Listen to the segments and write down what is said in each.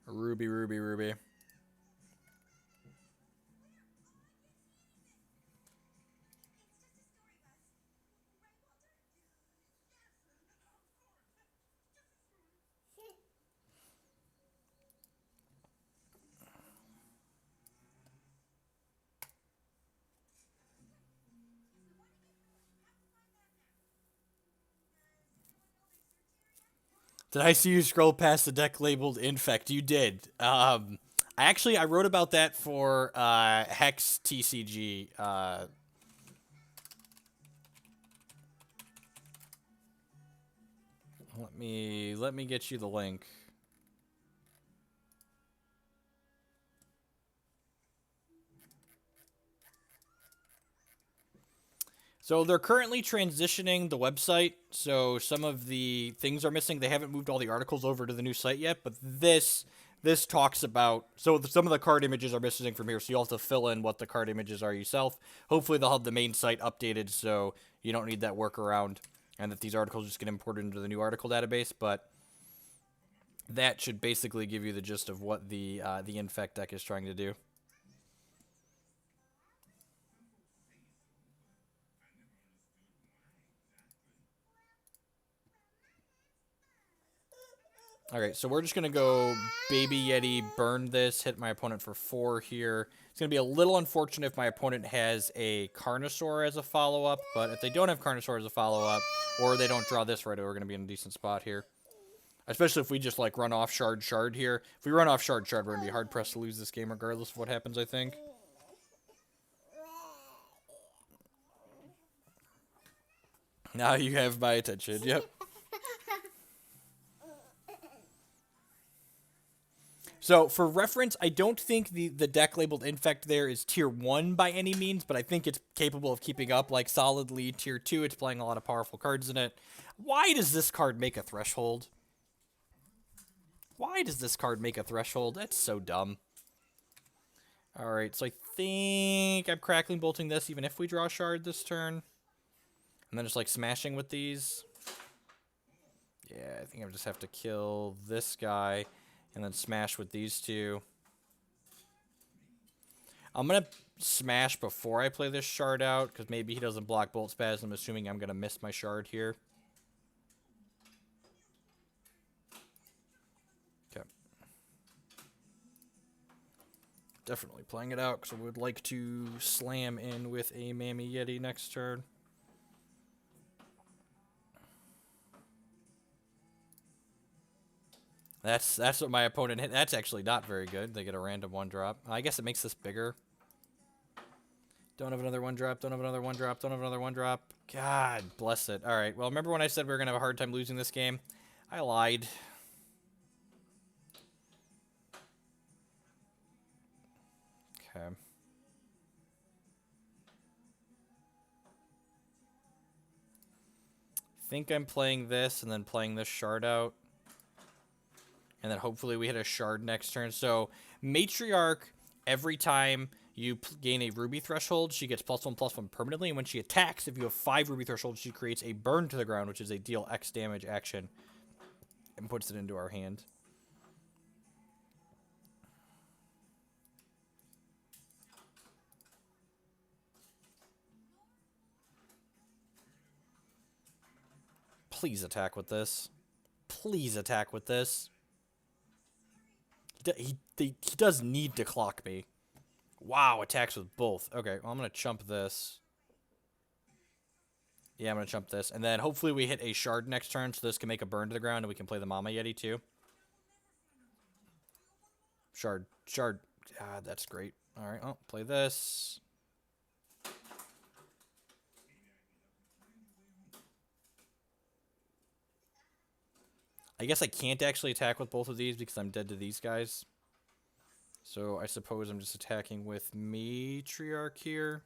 Ruby, Ruby, Ruby. Did I see you scroll past the deck labeled Infect? You did. I wrote about that for Hex TCG. Let me get you the link. So they're currently transitioning the website, so some of the things are missing. They haven't moved all the articles over to the new site yet, but this talks about, so some of the card images are missing from here, so you'll have to fill in what the card images are yourself. Hopefully they'll have the main site updated so you don't need that workaround, and that these articles just get imported into the new article database, but that should basically give you the gist of what the Infect deck is trying to do. Alright, so we're just going to go Baby Yeti, burn this, hit my opponent for 4 here. It's going to be a little unfortunate if my opponent has a Carnosaur as a follow-up, but if they don't have Carnosaur as a follow-up, or they don't draw this right, we're going to be in a decent spot here. Especially if we just, like, run off Shard here. If we run off Shard, we're going to be hard-pressed to lose this game regardless of what happens, I think. Now you have my attention, yep. So, for reference, I don't think the deck labeled Infect there is Tier 1 by any means, but I think it's capable of keeping up, like, solidly Tier 2. It's playing a lot of powerful cards in it. Why does this card make a Threshold? Why does this card make a Threshold? That's so dumb. Alright, so I think I'm Crackling Bolting this, even if we draw a Shard this turn. And then just, like, smashing with these. Yeah, I think I just have to kill this guy. And then smash with these two. I'm going to smash before I play this Shard out, because maybe he doesn't block Bolt Spasm, assuming I'm going to miss my Shard here. Okay. Definitely playing it out, because I would like to slam in with a Mammy Yeti next turn. That's what my opponent hit. That's actually not very good. They get a random 1-drop. I guess it makes this bigger. Don't have another 1-drop. Don't have another 1-drop. Don't have another 1-drop. God bless it. All right. Well, remember when I said we were going to have a hard time losing this game? I lied. Okay. Think I'm playing this and then playing this Shard out. And then hopefully we hit a Shard next turn. So, Matriarch, every time you gain a Ruby Threshold, she gets +1/+1 permanently. And when she attacks, if you have 5 Ruby Thresholds, she creates a Burn to the ground, which is a deal X damage action. And puts it into our hand. Please attack with this. Please attack with this. He does need to clock me. Wow, attacks with both. Okay, well, I'm going to chump this. Yeah, I'm going to chump this. And then hopefully we hit a Shard next turn, so this can make a burn to the ground, and we can play the Mama Yeti, too. Shard. Ah, that's great. Alright, I'll play this. I guess I can't actually attack with both of these because I'm dead to these guys. So I suppose I'm just attacking with Matriarch here.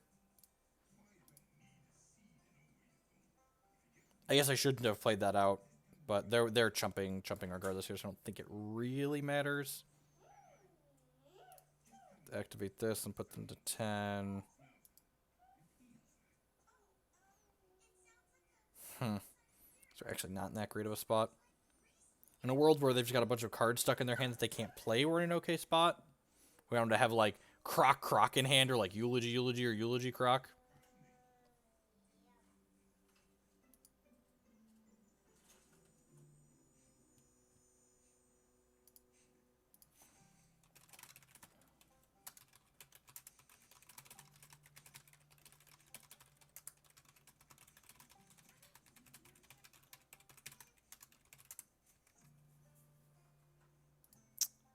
I guess I shouldn't have played that out, but they're chumping regardless here, so I don't think it really matters. Activate this and put them to 10. So actually not in that great of a spot. In a world where they've just got a bunch of cards stuck in their hand that they can't play, we're in an okay spot. We want them to have, like, Croc in hand, or, like, Eulogy or Eulogy Croc.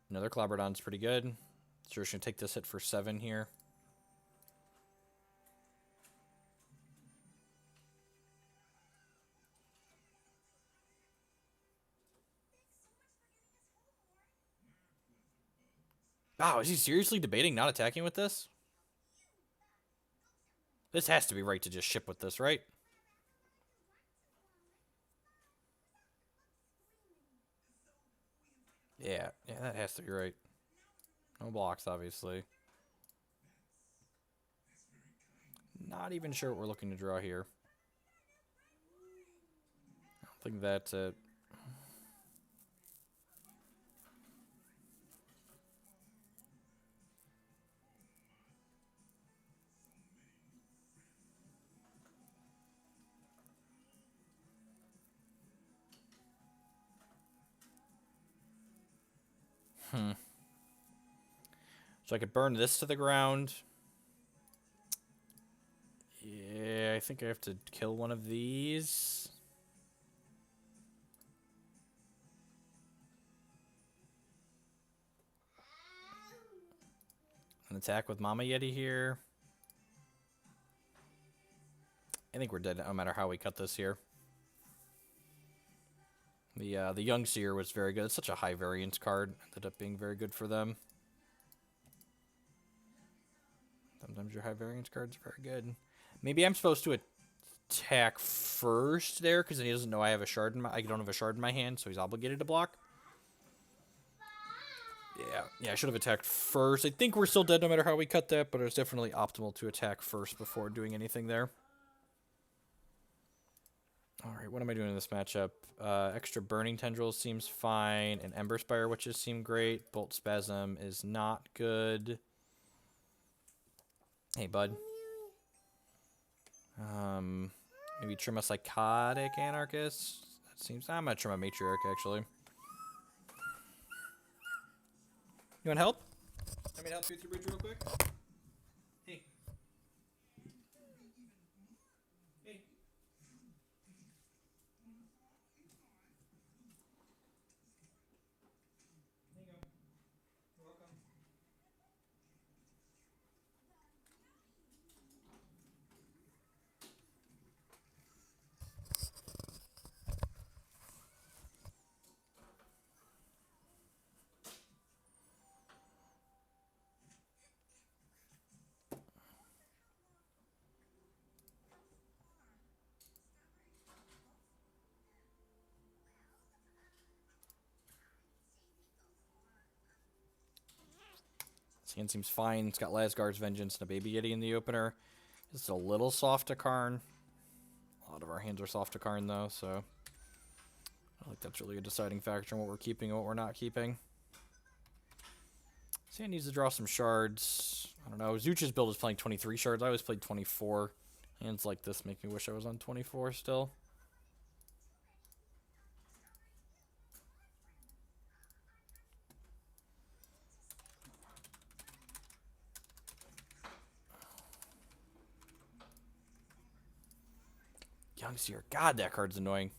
Another Clobberdon's pretty good. So we're just going to take this hit for 7 here. Wow, is he seriously debating not attacking with this? This has to be right to just ship with this, right? Yeah, that has to be right. No blocks, obviously. Not even sure what we're looking to draw here. I don't think that's it. So I could burn this to the ground. Yeah, I think I have to kill one of these. An attack with Mama Yeti here. I think we're dead no matter how we cut this here. The Young Seer was very good. It's such a high variance card. Ended up being very good for them. Sometimes your high variance cards are very good. Maybe I'm supposed to attack first there, because he doesn't know I have a shard in my... I don't have a shard in my hand, so he's obligated to block. Yeah, I should have attacked first. I think we're still dead no matter how we cut that, but it's definitely optimal to attack first before doing anything there. Alright, what am I doing in this matchup? Extra Burning Tendrils seems fine, and Ember Spire Witches seem great. Bolt Spasm is not good. Hey, bud. Maybe trim a Psychotic Anarchist? That seems... I'm gonna trim a Matriarch, actually. You want help? Let me help you through bridge real quick. Hey. Hey. There you go. You're welcome. This hand seems fine. It's got Lasgard's Vengeance and a Baby Yeti in the opener. It's a little soft to Karn. A lot of our hands are soft to Karn, though, so... I don't think that's really a deciding factor in what we're keeping and what we're not keeping. This hand needs to draw some shards. I don't know. Zuch's build is playing 23 shards. I always played 24. Hands like this make me wish I was on 24 still. Young Seer. God, that card's annoying.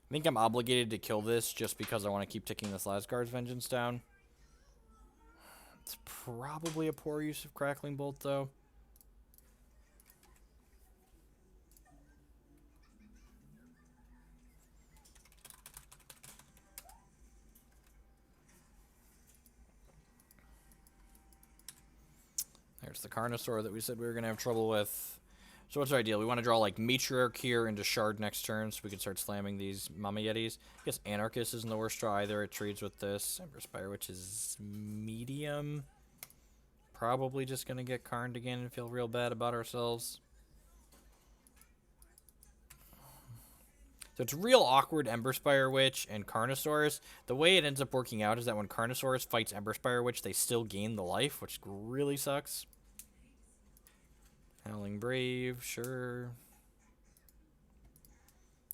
I think I'm obligated to kill this just because I want to keep ticking this Lasgard's Vengeance down. It's probably a poor use of Crackling Bolt, though. There's the Carnosaur that we said we were going to have trouble with. So what's our ideal? We want to draw, like, Matriarch here into Shard next turn so we can start slamming these Mama Yetis. I guess Anarchist isn't the worst draw either. It trades with this. Ember Spire, which is medium. Probably just going to get Karned again and feel real bad about ourselves. So it's real awkward Emberspire Witch and Carnosaurus. The way it ends up working out is that when Carnosaurus fights Emberspire Witch, they still gain the life, which really sucks. Howling Brave, sure.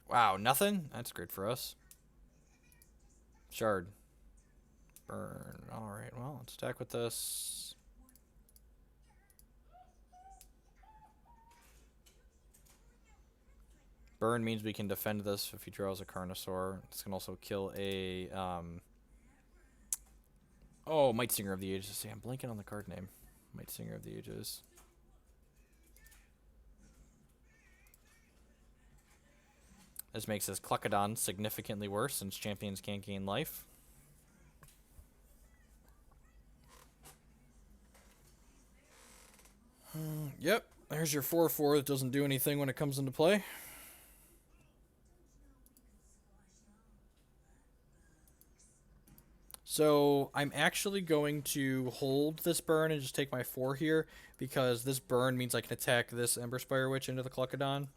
Wow, nothing? That's great for us. Shard. Burn. Alright, well, let's attack with this. Burn means we can defend this if he draws a Carnosaur. This can also kill a, oh, Might Singer of the Ages. See, I'm blanking on the card name. Might Singer of the Ages. This makes this Cluckodon significantly worse since champions can't gain life. Yep, there's your 4/4 that doesn't do anything when it comes into play. So I'm actually going to hold this burn and just take my 4 here, because this burn means I can attack this Emberspire Witch into the Cluckodon.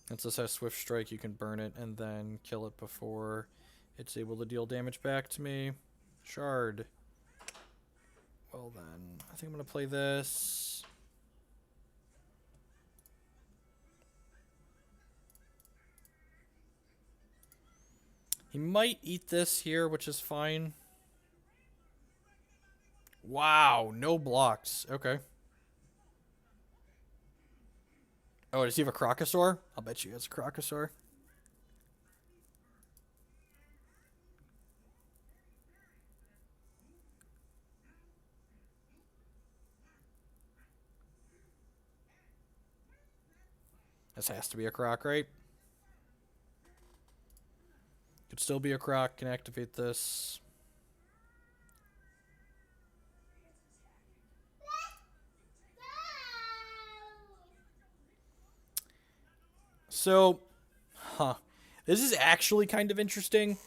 Since this has Swift Strike, you can burn it and then kill it before it's able to deal damage back to me. Shard. Well then, I think I'm going to play this. He might eat this here, which is fine. Wow, no blocks. Okay. Oh, does he have a Crocosaur? I'll bet you he has a Crocosaur. This has to be a Croc, right? Could still be a Croc. Can activate this. So, this is actually kind of interesting.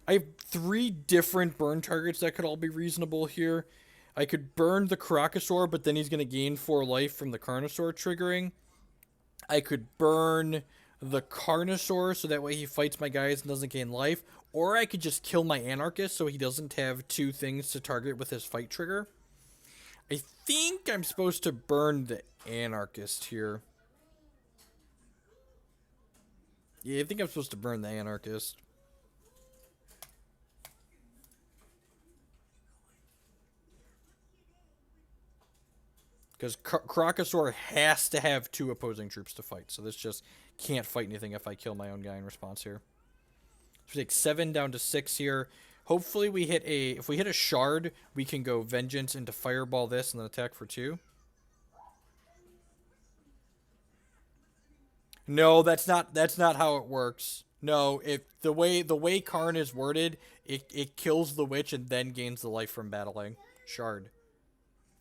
I have 3 different burn targets that could all be reasonable here. I could burn the Crocosaur, but then he's going to gain 4 life from the Carnosaur triggering. I could burn the Carnosaur so that way he fights my guys and doesn't gain life. Or I could just kill my Anarchist so he doesn't have 2 things to target with his fight trigger. I think I'm supposed to burn the Anarchist here. Yeah, I think I'm supposed to burn the Anarchist. Because Crocosaur has to have 2 opposing troops to fight. So this just can't fight anything if I kill my own guy in response here. So we take 7 down to 6 here. Hopefully we hit a... If we hit a Shard, we can go Vengeance into Fireball this and then attack for 2. No, that's not how it works. No, if the way Karn is worded, it kills the witch and then gains the life from battling. Shard.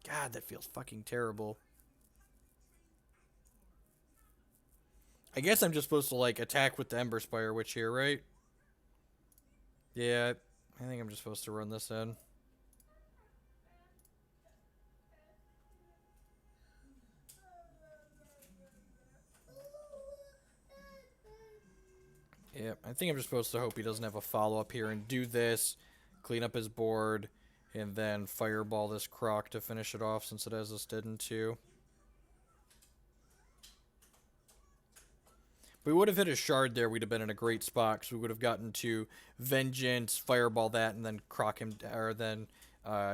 God, that feels fucking terrible. I guess I'm just supposed to, like, attack with the Emberspire Witch here, right? Yeah, I think I'm just supposed to run this in. Yeah, I think I'm just supposed to hope he doesn't have a follow-up here and do this, clean up his board, and then fireball this Croc to finish it off since it has this dead in 2. If we would have hit a Shard there, we'd have been in a great spot because we would have gotten to Vengeance, fireball that, and then Croc him, or then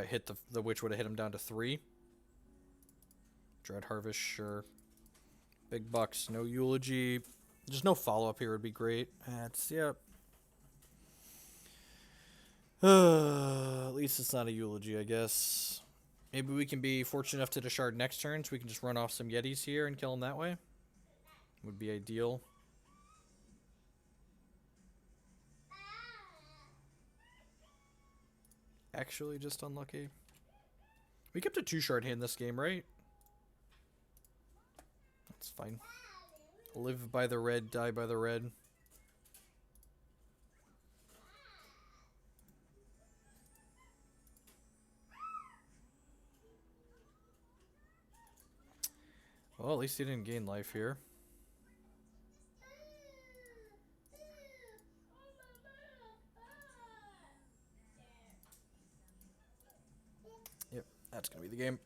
hit the Witch would have hit him down to 3. Dread Harvest, sure. Big bucks, no eulogy. Just no follow-up here would be great. That's, yep. At least it's not a eulogy, I guess. Maybe we can be fortunate enough to hit a Shard next turn so we can just run off some Yetis here and kill them that way. Would be ideal. Actually, just unlucky. We kept a 2-Shard hand this game, right? That's fine. Live by the red, die by the red. Well, at least he didn't gain life here. That's gonna be the game.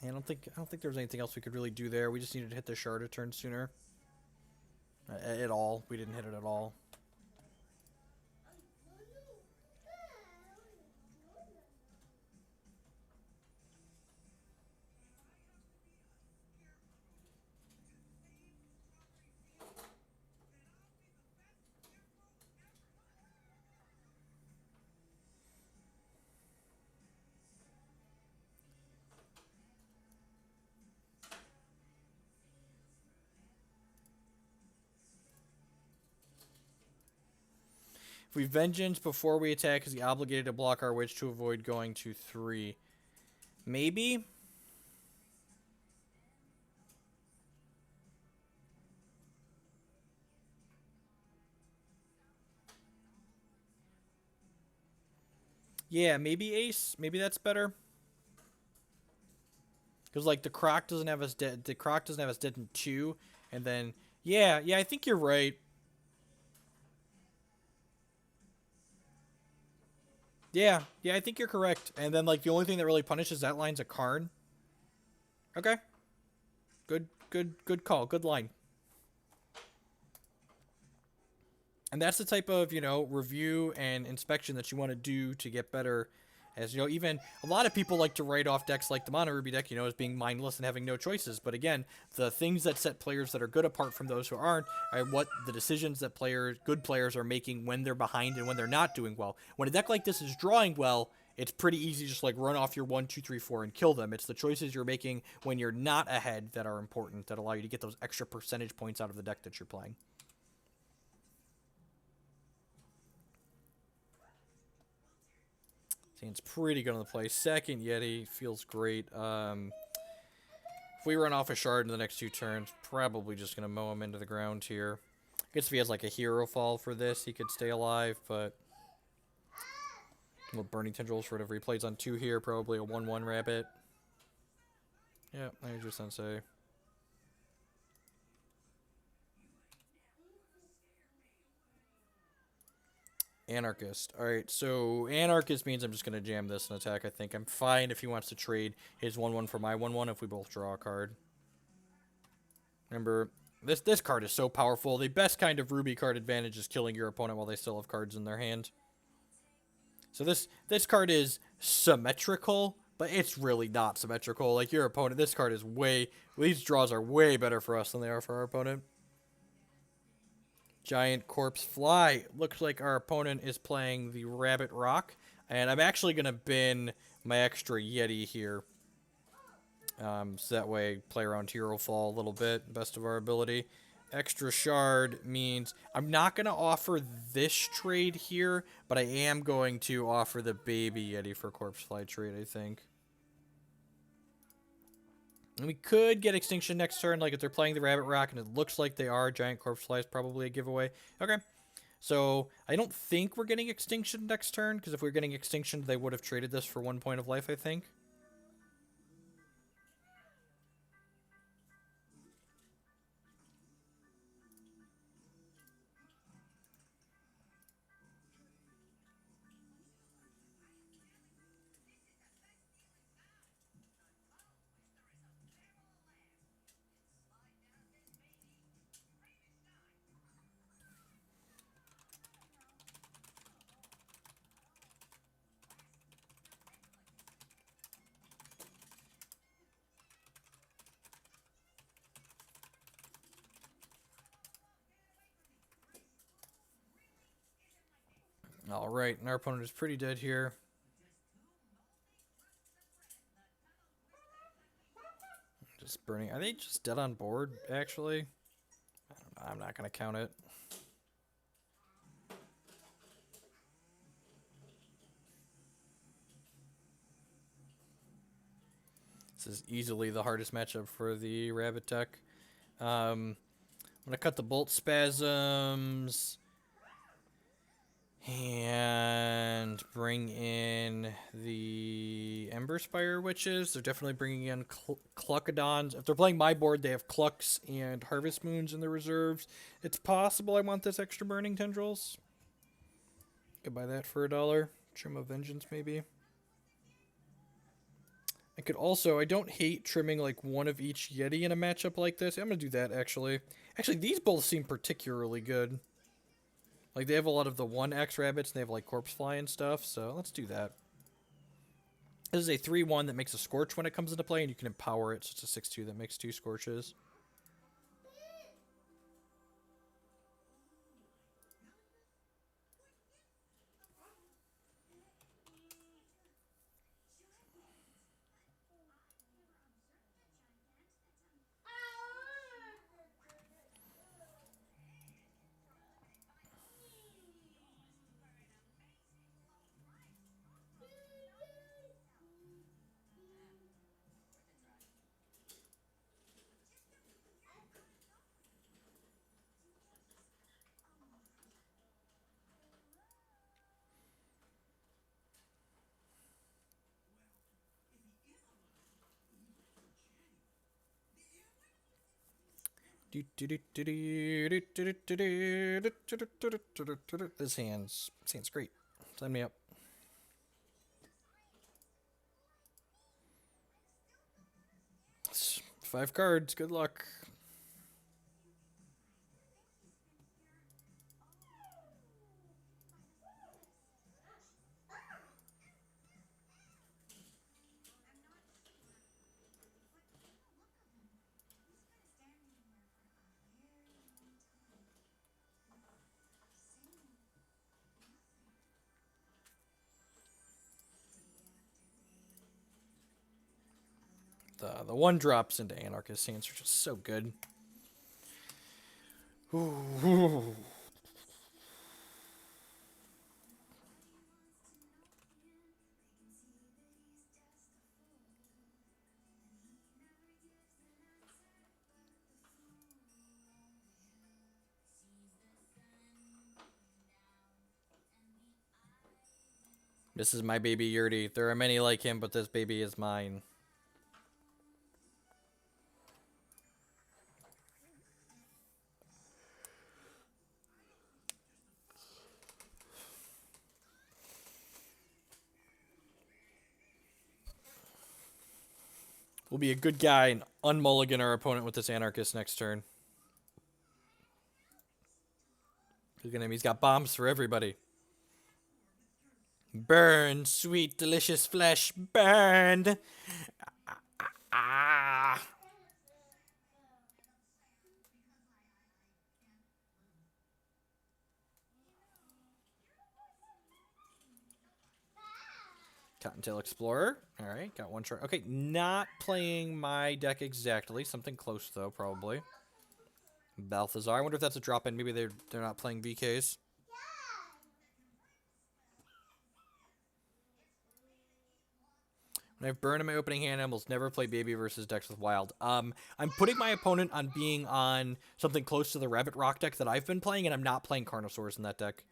And I don't think there was anything else we could really do there. We just needed to hit the shard a turn sooner. At all. We didn't hit it at all. If we Vengeance before we attack, is he obligated to block our Witch to avoid going to 3? Maybe? Yeah, maybe Ace. Maybe that's better. Because, like, the Croc doesn't have us dead. The Croc doesn't have us dead in 2. And then, yeah, I think you're right. Yeah, I think you're correct. And then, like, the only thing that really punishes that line's a Karn. Okay. Good call. Good line. And that's the type of, review and inspection that you want to do to get better. As, even a lot of people like to write off decks like the Mono Ruby deck, as being mindless and having no choices. But again, the things that set players that are good apart from those who aren't are what the decisions that good players are making when they're behind and when they're not doing well. When a deck like this is drawing well, it's pretty easy to just like run off your 1, 2, 3, 4 and kill them. It's the choices you're making when you're not ahead that are important, that allow you to get those extra percentage points out of the deck that you're playing. Seems pretty good on the play. Second Yeti feels great. If we run off a shard in the next 2 turns, probably just going to mow him into the ground here. I guess if he has like a hero fall for this, he could stay alive, but... Well, Burning Tendrils for whatever he plays on 2 here, probably a 1/1 rabbit. Yeah, there's your sensei. Anarchist. Alright, so Anarchist means I'm just going to jam this and attack, I think. I'm fine if he wants to trade his 1/1 for my 1/1 if we both draw a card. Remember, this card is so powerful. The best kind of Ruby card advantage is killing your opponent while they still have cards in their hand. So this card is symmetrical, but it's really not symmetrical. Like, your opponent, this card is these draws are way better for us than they are for our opponent. Giant Corpse Fly. Looks like our opponent is playing the Rabbit Rock. And I'm actually going to bin my extra Yeti here. So that way, play around Hero Fall a little bit, best of our ability. Extra Shard means I'm not going to offer this trade here, but I am going to offer the Baby Yeti for Corpse Fly trade, I think. And we could get Extinction next turn, like if they're playing the Rabbit Rock, and it looks like they are. Giant Corpse Fly is probably a giveaway. Okay. So, I don't think we're getting Extinction next turn, because if we were getting Extinction, they would have traded this for 1 point of life, I think. Alright, and our opponent is pretty dead here. Just burning. Are they just dead on board, actually? I don't know. I'm not going to count it. This is easily the hardest matchup for the Rabbit deck. I'm going to cut the Bolt Spasms. And bring in the Ember Spire Witches. They're definitely bringing in Cluckadons. If they're playing my board, they have Clucks and Harvest Moons in the reserves. It's possible I want this extra Burning Tendrils. Could buy that for $1. Trim of Vengeance, maybe. I could also, I don't hate trimming like one of each Yeti in a matchup like this. I'm going to do that, actually. Actually, these both seem particularly good. Like, they have a lot of the 1X rabbits, and they have, like, Corpse Fly and stuff, so let's do that. This is a 3-1 that makes a Scorch when it comes into play, and you can empower it, so it's a 6-2 that makes 2 Scorches. This hand's great. Sign me up. It's 5 cards. Good luck. The 1-drops into Anarchist hands are just so good. Ooh. This is my baby Yurti. There are many like him, but this baby is mine. We'll be a good guy and unmulligan our opponent with this Anarchist next turn. Look at him, he's got bombs for everybody. Burn, sweet, delicious flesh, burn! Ah! Cottontail Explorer. Alright, got 1 short. Okay, not playing my deck exactly. Something close, though, probably. Balthazar. I wonder if that's a drop-in. Maybe they're not playing VKs. When I have Burn in my opening hand, I almost never play Baby versus decks with Wild. I'm putting my opponent on being on something close to the Rabbit Rock deck that I've been playing, and I'm not playing Carnosaurs in that deck.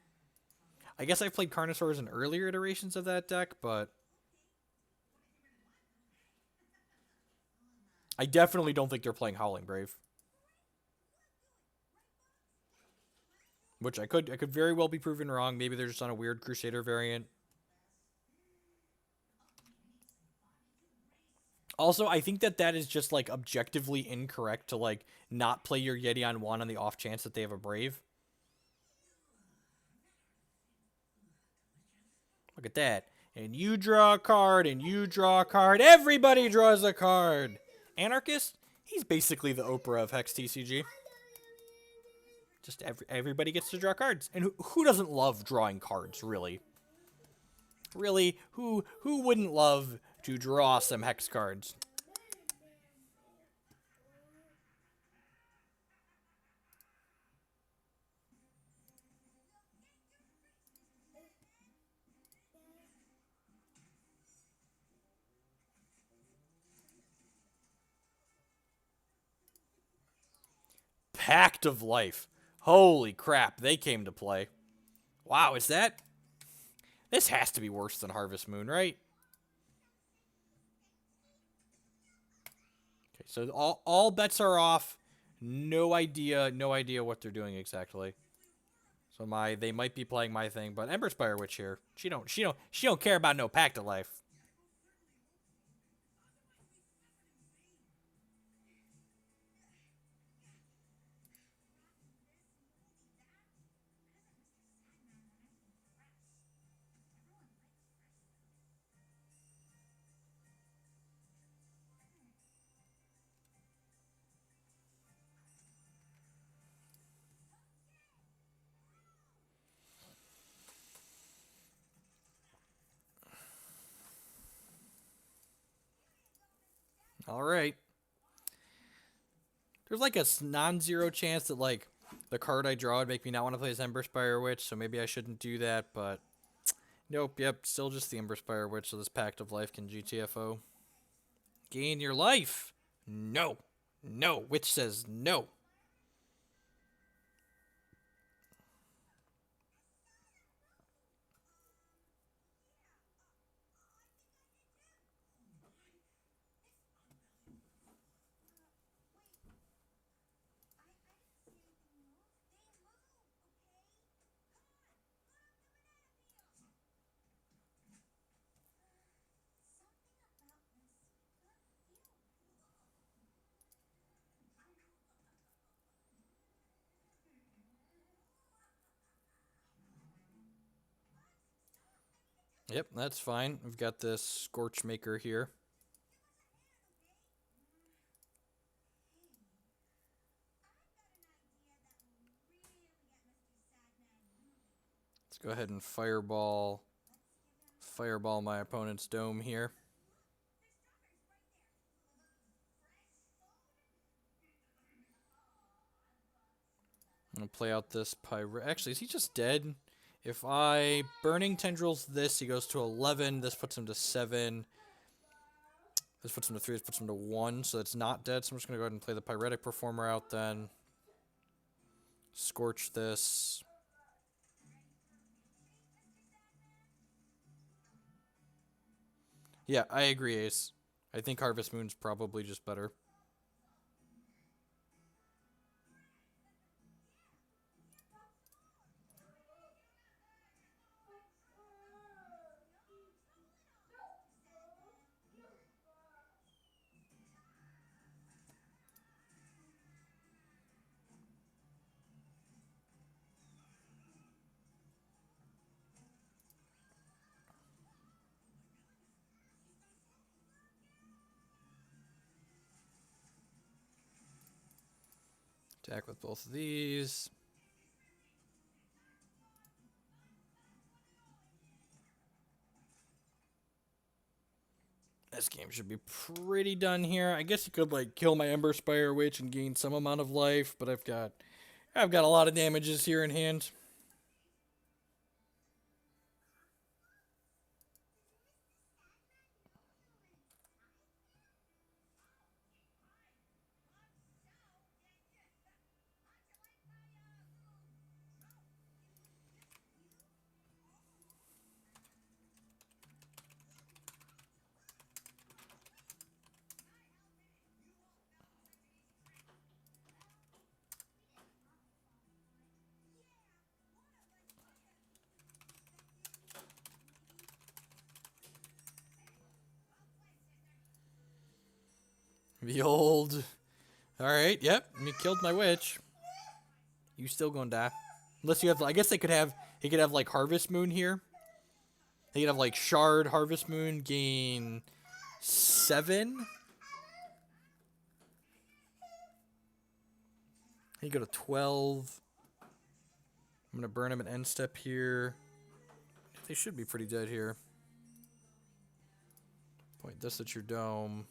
I guess I've played Carnosaurs in earlier iterations of that deck, but I definitely don't think they're playing Howling Brave. Which I could very well be proven wrong. Maybe they're just on a weird Crusader variant. Also, I think that is just, like, objectively incorrect to, like, not play your Yeti on 1 on the off chance that they have a Brave. Look at that. And you draw a card, and you draw a card. Everybody draws a card. Anarchist? He's basically the Oprah of Hex TCG. Just everybody gets to draw cards. And who doesn't love drawing cards, really? Really? Who wouldn't love to draw some Hex cards? Pact of Life. Holy crap, they came to play. Wow, is that... This has to be worse than Harvest Moon, right? So all bets are off. No idea what they're doing exactly. So they might be playing my thing, but Emberspire Witch here. She don't care about no Pact of Life. All right. There's like a non-zero chance that like the card I draw would make me not want to play as Emberspire Witch, so maybe I shouldn't do that, but nope, yep, still just the Emberspire Witch, so this Pact of Life can GTFO. Gain your life! No. No. Witch says no. Yep, that's fine. We've got this Scorch Maker here. Let's go ahead and fireball my opponent's dome here. I'm gonna play out this Pyre. Actually, is he just dead? If I Burning Tendrils this, he goes to 11. This puts him to 7. This puts him to 3. This puts him to 1. So it's not dead. So I'm just gonna go ahead and play the Pyretic Performer out then. Scorch this. Yeah, I agree, Ace. I think Harvest Moon's probably just better. Attack with both of these. This game should be pretty done here. I guess you could like kill my Emberspire Witch and gain some amount of life, but I've got a lot of damages here in hand. The old. Alright, yep. You killed my witch. You still gonna die. Unless you have. I guess they could have. He could have like Harvest Moon here. He could have like Shard, Harvest Moon, gain 7. He go to 12. I'm gonna burn him at end step here. They should be pretty dead here. Point this at your dome.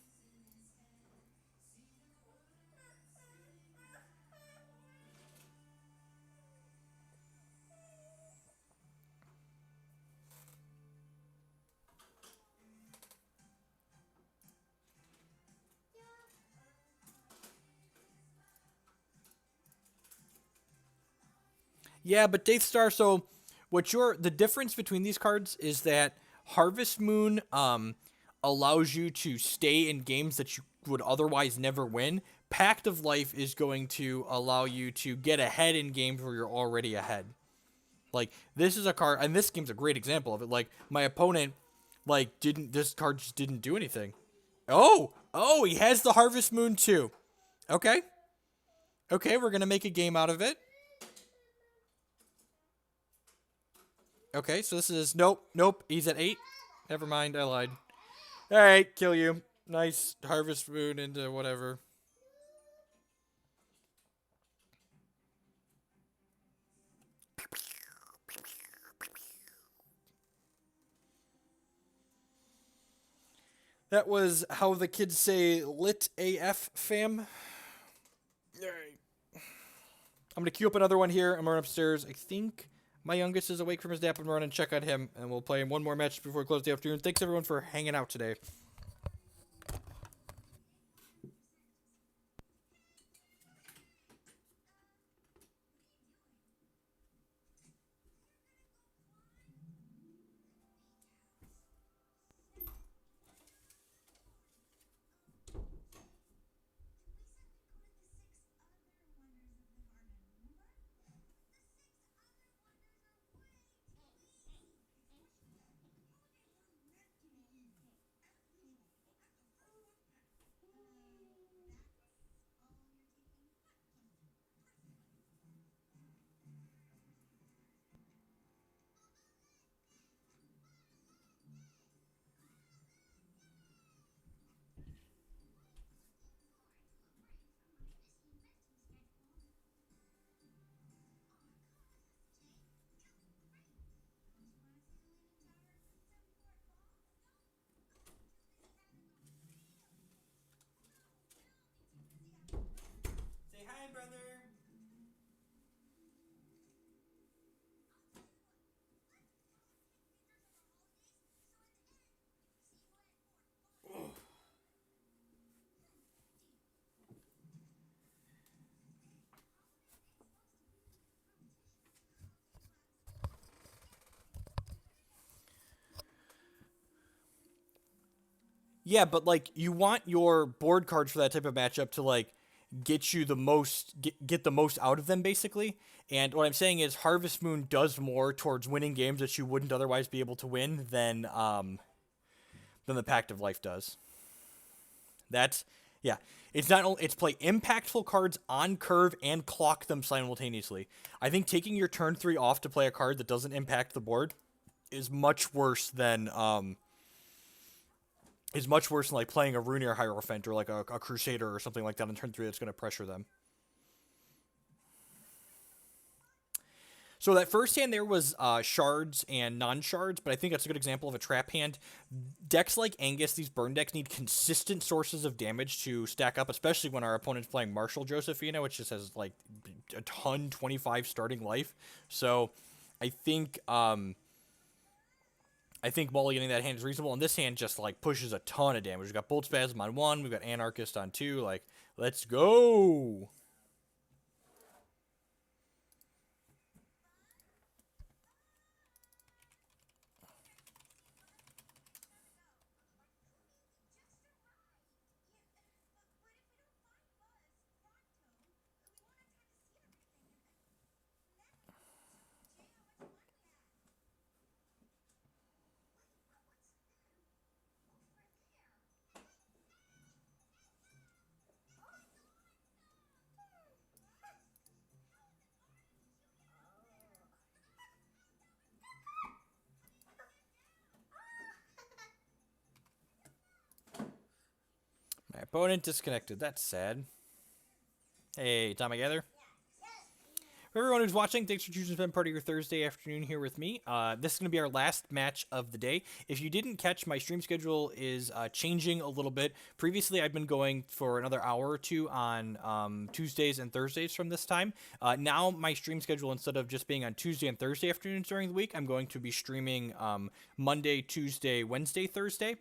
Yeah, but Death Star. So, the difference between these cards is that Harvest Moon allows you to stay in games that you would otherwise never win. Pact of Life is going to allow you to get ahead in games where you're already ahead. Like, this is a card, and this game's a great example of it. Like, my opponent, like, this card just didn't do anything. Oh, he has the Harvest Moon too. Okay. Okay, we're going to make a game out of it. Okay, so this is, nope, he's at 8. Never mind, I lied. Alright, kill you. Nice Harvest Moon into whatever. That was how the kids say lit AF, fam. Alright. I'm going to queue up another one here. I'm going upstairs. I think my youngest is awake from his nap. I'm going to check on him, and we'll play one more match before we close the afternoon. Thanks, everyone, for hanging out today. Say hi, brother. Yeah, but like you want your board cards for that type of matchup to like get you the most get the most out of them basically. And what I'm saying is Harvest Moon does more towards winning games that you wouldn't otherwise be able to win than the Pact of Life does. That's yeah. It's not only it's play impactful cards on curve and clock them simultaneously. I think taking your turn 3 off to play a card that doesn't impact the board is much worse than like playing a Runir Hierophant or like a Crusader or something like that on turn 3 that's going to pressure them. So that first hand there was shards and non-shards, but I think that's a good example of a trap hand. Decks like Angus, these burn decks, need consistent sources of damage to stack up, especially when our opponent's playing Marshall Josephina, which just has like a ton, 25 starting life. So I think mulliganing that hand is reasonable, and this hand just like pushes a ton of damage. We've got Bolt Spasm on 1, we've got Anarchist on 2, like, let's go! My opponent disconnected. That's sad. Hey, time together. For everyone who's watching, thanks for choosing to spend part of your Thursday afternoon here with me. This is going to be our last match of the day. If you didn't catch, my stream schedule is changing a little bit. Previously, I'd been going for another hour or two on Tuesdays and Thursdays from this time. Now, my stream schedule, instead of just being on Tuesday and Thursday afternoons during the week, I'm going to be streaming Monday, Tuesday, Wednesday, Thursday.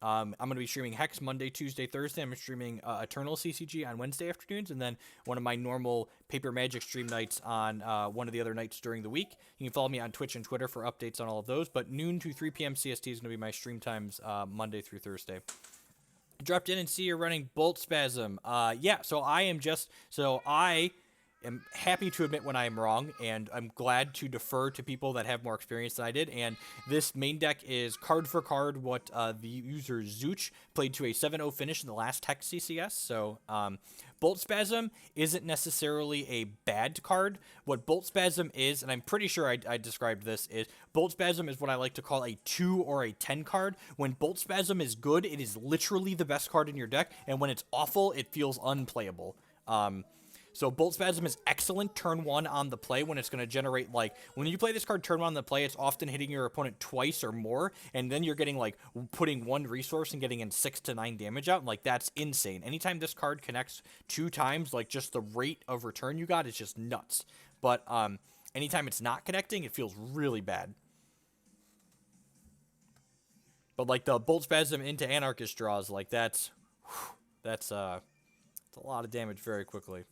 I'm going to be streaming Hex Monday, Tuesday, Thursday. I'm streaming Eternal CCG on Wednesday afternoons, and then one of my normal Paper Magic stream nights on one of the other nights during the week. You can follow me on Twitch and Twitter for updates on all of those, but noon to 3 p.m. CST is going to be my stream times Monday through Thursday. Dropped in and see you're running Bolt Spasm. Yeah, so I am happy to admit when I am wrong, and I'm glad to defer to people that have more experience than I did. And this main deck is card for card what the user Zooch played to a 7-0 finish in the last Hex CCS. So Bolt Spasm isn't necessarily a bad card. What Bolt Spasm is, and I'm pretty sure I described this, is Bolt Spasm is what I like to call a 2 or a 10 card. When Bolt Spasm is good, it is literally the best card in your deck, and when it's awful, it feels unplayable. So Bolt Spasm is excellent turn 1 on the play when it's going to generate, like, when you play this card turn 1 on the play, it's often hitting your opponent twice or more, and then you're getting, like, putting 1 resource and getting in 6 to 9 damage out, and, like, that's insane. Anytime this card connects 2 times, like, just the rate of return you got is just nuts. But anytime it's not connecting, it feels really bad. But, like, the Bolt Spasm into Anarchist draws, like, that's a lot of damage very quickly.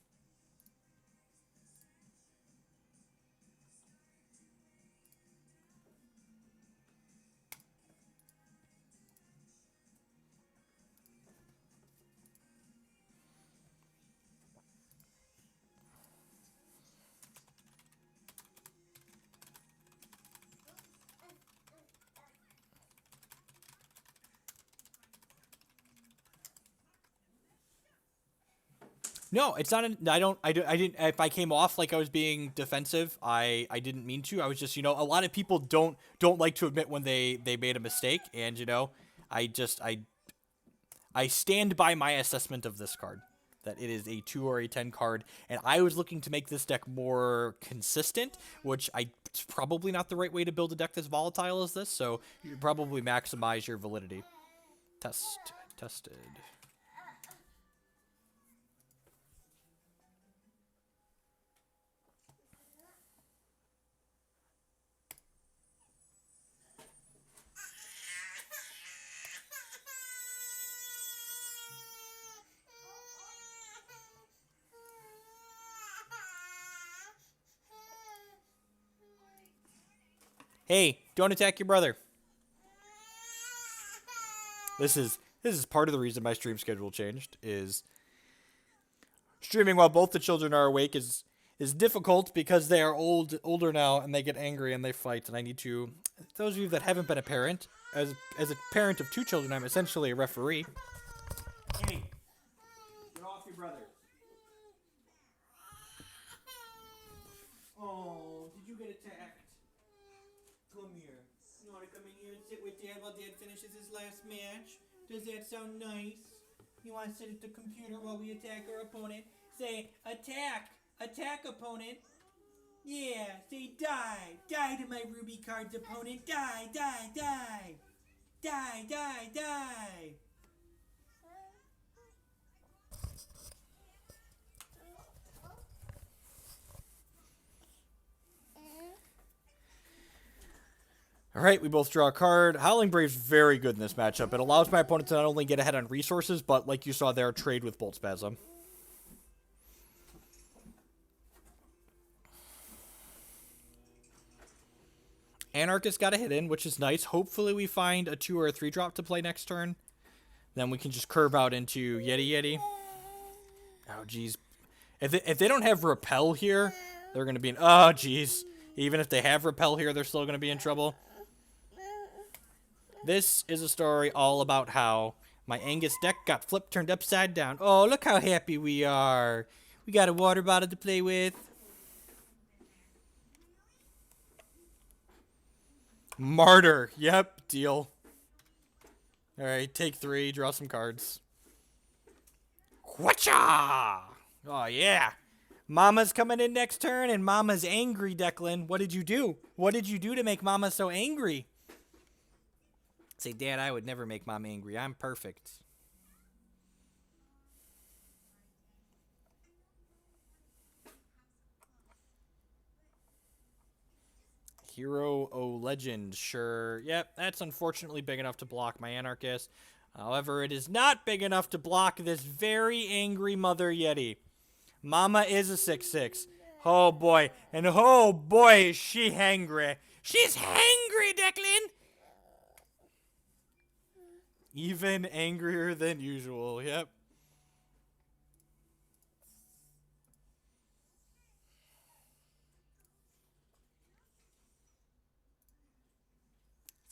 No, it's not. I didn't. If I came off like I was being defensive, I didn't mean to. I was just, a lot of people don't like to admit when they made a mistake, and I stand by my assessment of this card, that it is a 2 or a 10 card, and I was looking to make this deck more consistent, which it's probably not the right way to build a deck that's volatile as this. So you probably maximize your validity. Tested. Hey, don't attack your brother. This is part of the reason my stream schedule changed. Is streaming while both the children are awake is difficult because they are older now, and they get angry and they fight, and I need to. Those of you that haven't been a parent, as a parent of 2 children, I'm essentially a referee. Hey, get off your brother. Oh, did you get attacked? Come here. You want to come in here and sit with Dad while Dad finishes his last match? Does that sound nice? You want to sit at the computer while we attack our opponent? Say, attack! Attack, opponent! Yeah, say die! Die to my Ruby cards, opponent! Die, die, die! Die, die, die! Alright, we both draw a card. Howling Brave's very good in this matchup. It allows my opponent to not only get ahead on resources, but, like you saw there, trade with Bolt Spasm. Anarchist got a hit in, which is nice. Hopefully we find a 2 or a 3 drop to play next turn. Then we can just curve out into Yeti. Oh, jeez. If they don't have Repel here, they're going to be in... Oh, jeez. Even if they have Repel here, they're still going to be in trouble. This is a story all about how my Angus deck got flipped, turned upside down. Oh, look how happy we are. We got a water bottle to play with. Martyr. Yep, deal. Alright, take 3, draw some cards. Whatcha! Oh, yeah. Mama's coming in next turn, and Mama's angry, Declan. What did you do? What did you do to make Mama so angry? Say, Dad, I would never make Mom angry. I'm perfect. Hero O Legend, sure. Yep, that's unfortunately big enough to block my Anarchist. However, it is not big enough to block this very angry Mother Yeti. Mama is a 6/6. Oh boy. And oh boy, is she hangry. She's hangry, Declan! Even angrier than usual, yep.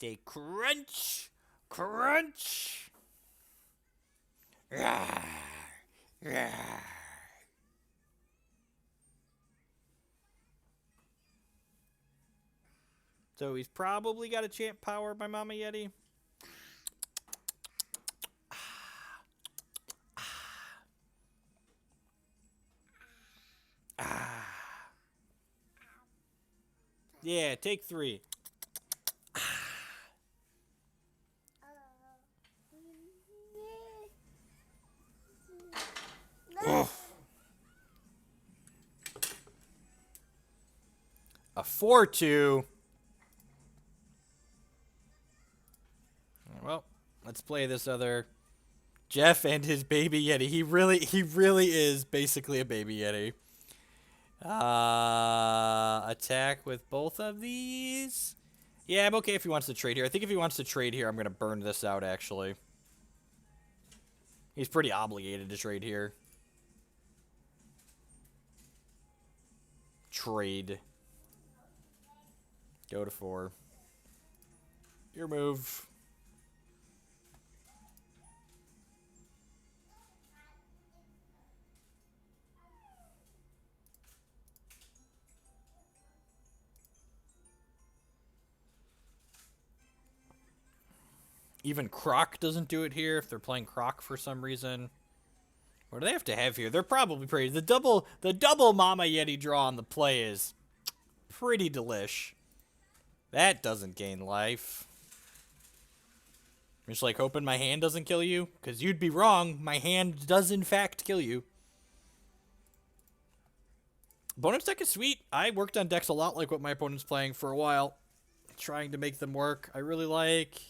Say crunch! Crunch! Rawr, rawr. So he's probably got a champ power by Mama Yeti. Yeah, take 3. A 4-2. Well, let's play this other Jeff and his baby Yeti. He really is basically a baby Yeti. Attack with both of these. Yeah, I'm okay if he wants to trade here. I think if he wants to trade here, I'm going to burn this out, actually. He's pretty obligated to trade here. Trade. Go to 4. Your move. Even Croc doesn't do it here if they're playing Croc for some reason. What do they have to have here? They're probably pretty... The double Mama Yeti draw on the play is pretty delish. That doesn't gain life. I'm just like hoping my hand doesn't kill you. Because you'd be wrong. My hand does in fact kill you. Opponent's deck is sweet. I worked on decks a lot like what my opponent's playing for a while. Trying to make them work. I really like...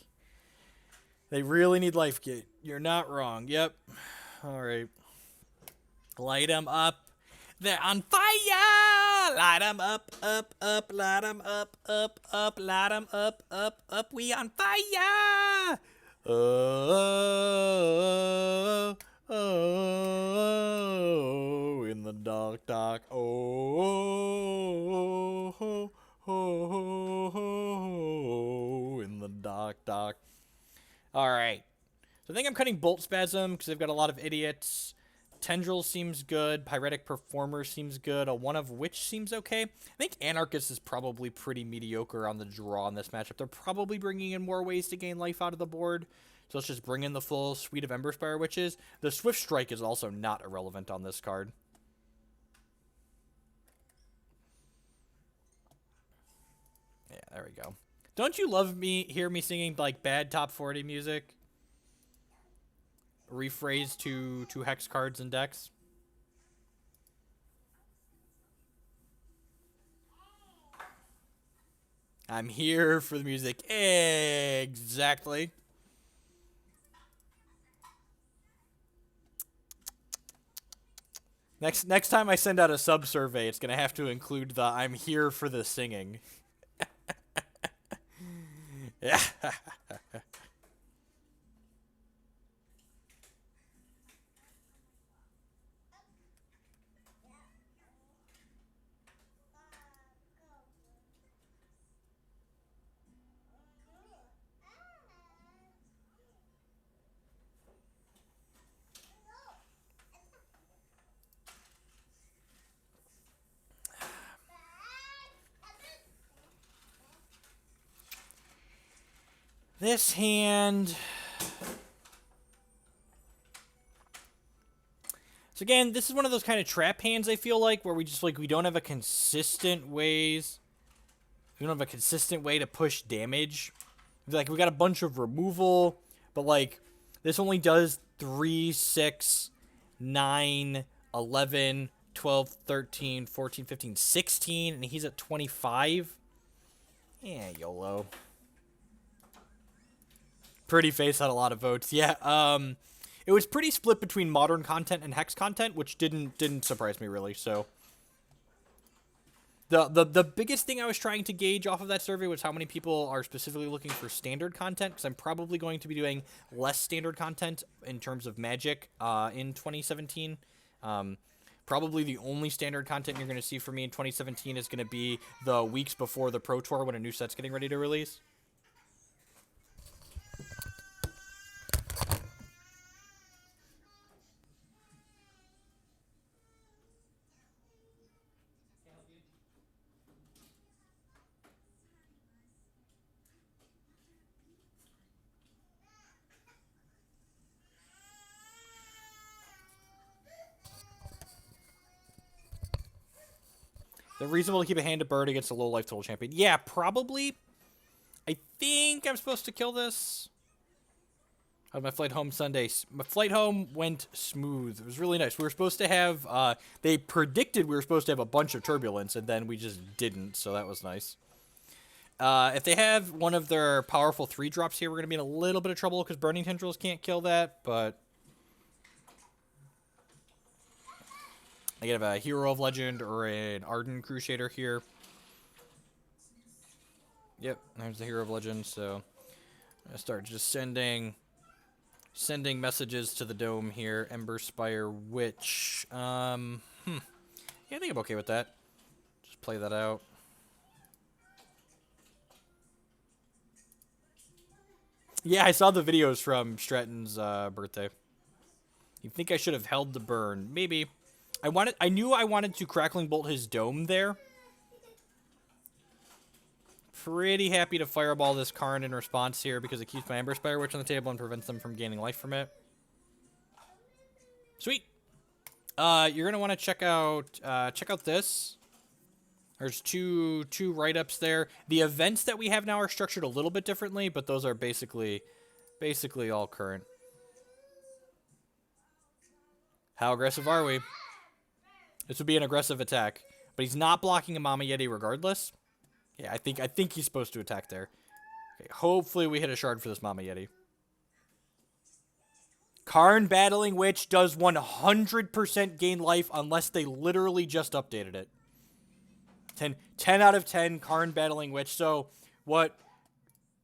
They really need life gate. You're not wrong. Yep. Alright. Light them up. They're on fire! Light them up, up, up. Light them up, up, up. Light them up, up, up. We on fire! Oh, oh, in the dark, dark. Oh, oh, oh, oh, in the dark, dark. Alright. So I think I'm cutting Bolt Spasm because they've got a lot of idiots. Tendril seems good. Pyretic Performer seems good. A One of Which seems okay. I think Anarchist is probably pretty mediocre on the draw in this matchup. They're probably bringing in more ways to gain life out of the board. So let's just bring in the full suite of Emberspire Witches. The Swift Strike is also not irrelevant on this card. Yeah, there we go. Don't you love hear me singing like bad top 40 music? Rephrase to hex cards and decks. I'm here for the music. Exactly. Next time I send out a sub survey, it's gonna have to include the I'm here for the singing. Yeah. This hand... So again, this is one of those kind of trap hands, I feel like, where we just, like, we don't have a consistent ways... We don't have a consistent way to push damage. Like, we got a bunch of removal, but, like, this only does 3, 6, 9, 11, 12, 13, 14, 15, 16, and he's at 25. Yeah, YOLO. Pretty face had a lot of votes. Yeah. It was pretty split between modern content and hex content, which didn't surprise me really. So the biggest thing I was trying to gauge off of that survey was how many people are specifically looking for standard content, because I'm probably going to be doing less standard content in terms of Magic in 2017. Probably the only standard content you're going to see from me in 2017 is going to be the weeks before the Pro Tour when a new set's getting ready to release. The reasonable to keep a hand to bird against a low life total champion. Yeah, probably. I think I'm supposed to kill this. How'd my flight home Sunday? My flight home went smooth. It was really nice. We were supposed to have, they predicted we were supposed to have a bunch of turbulence, and then we just didn't, so that was nice. If they have one of their powerful 3-drops here, we're going to be in a little bit of trouble because Burning Tendrils can't kill that, but I could have a Hero of Legend or an Arden Crusader here. Yep, there's the Hero of Legend, so I'm going to start just sending messages to the dome here. Ember Spire Witch. Yeah, I think I'm okay with that. Just play that out. Yeah, I saw the videos from Stratton's birthday. You think I should have held the burn? Maybe. I knew I wanted to Crackling Bolt his dome there. Pretty happy to Fireball this Karn in response here because it keeps my Ember Spire Witch on the table and prevents them from gaining life from it. Sweet. You're gonna want to check out this. There's two write-ups there. The events that we have now are structured a little bit differently, but those are basically all current. How aggressive are we? This would be an aggressive attack, but he's not blocking a Mama Yeti regardless. Yeah, I think he's supposed to attack there. Okay, hopefully we hit a shard for this Mama Yeti. Karn Battling Witch does 100% gain life unless they literally just updated it. 10 out of 10 Karn Battling Witch. So what...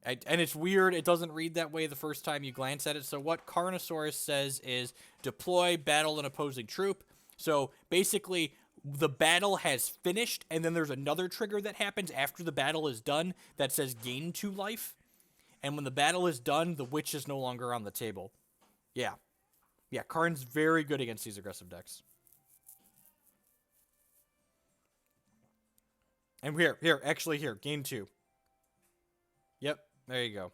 And it's weird, it doesn't read that way the first time you glance at it. So what Carnosaurus says is deploy, battle an opposing troop. So basically, the battle has finished, and then there's another trigger that happens after the battle is done that says gain 2 life. And when the battle is done, the witch is no longer on the table. Yeah. Yeah, Karn's very good against these aggressive decks. And actually here, gain 2. Yep, there you go.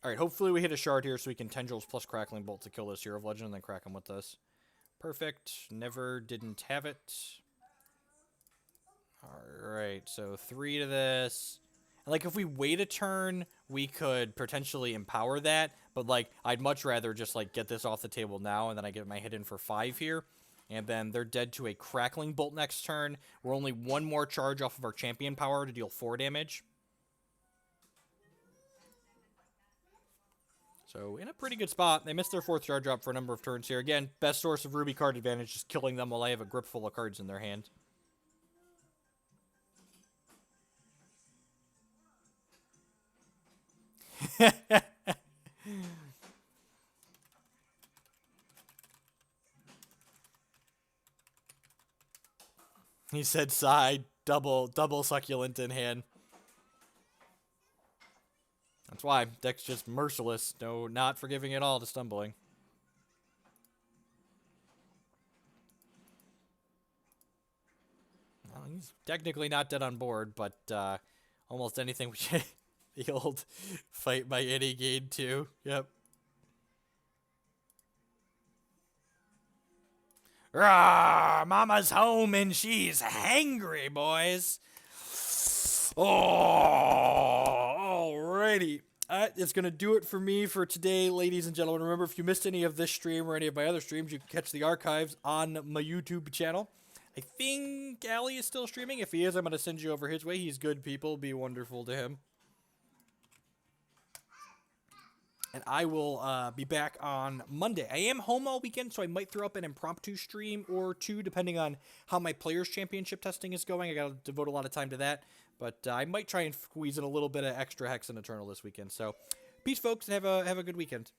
Alright, hopefully we hit a shard here so we can Tendrils plus Crackling Bolt to kill this Hero of Legend and then crack him with this. Perfect. Never didn't have it. Alright, so 3 to this. And, like, if we wait a turn, we could potentially empower that. But, like, I'd much rather just, like, get this off the table now and then I get my hit in for 5 here. And then they're dead to a Crackling Bolt next turn. We're only 1 more charge off of our Champion Power to deal 4 damage. So, in a pretty good spot. They missed their 4th charge drop for a number of turns here. Again, best source of Ruby card advantage, just killing them while I have a grip full of cards in their hand. He said side, double succulent in hand. That's why. Deck's just merciless. No, not forgiving at all to stumbling. Well, he's technically not dead on board, but almost anything we should... The old fight by any gain too. Yep. Rawr, Mama's home and she's hangry, boys. Oh, alrighty. It's going to do it for me for today, ladies and gentlemen. Remember, if you missed any of this stream or any of my other streams, you can catch the archives on my YouTube channel. I think Allie is still streaming. If he is, I'm going to send you over his way. He's good people. Be wonderful to him. And I will be back on Monday. I am home all weekend, so I might throw up an impromptu stream or two, depending on how my Players' Championship testing is going. I got to devote a lot of time to that. But I might try and squeeze in a little bit of extra Hex and Eternal this weekend. So, peace, folks, and have a good weekend.